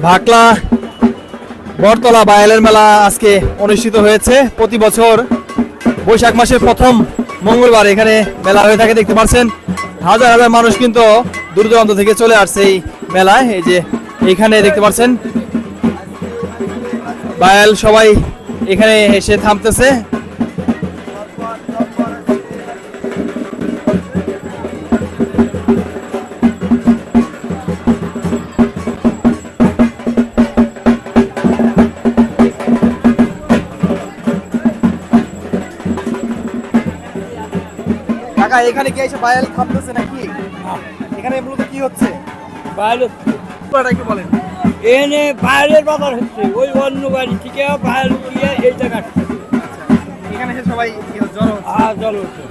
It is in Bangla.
ভাকলা বরতলা বায়ালের মেলা আজকে অনুষ্ঠিত হয়েছে। প্রতি বছর বৈশাখ মাসের প্রথম মঙ্গলবার এখানে মেলা হয়ে থাকে। দেখতে পাচ্ছেন হাজার হাজার মানুষ কিন্তু দূর দূরান্ত থেকে চলে আসছে এই মেলায়। এই যে এখানে দেখতে পাচ্ছেন বায়াল সবাই এখানে এসে থামতেছে। কাকা এখানে কি এসে বায়াল থামতেছে নাকি? এখানে মূলত কি হচ্ছে? বাইরে পুরোটা একটু বলেন। এনে বাইরের বাজার হচ্ছে, ওই অন্য বাড়ি থেকে বাইরে গিয়ে এই জায়গা এখানে এসে সবাই জড়ো হচ্ছে। জল হচ্ছে।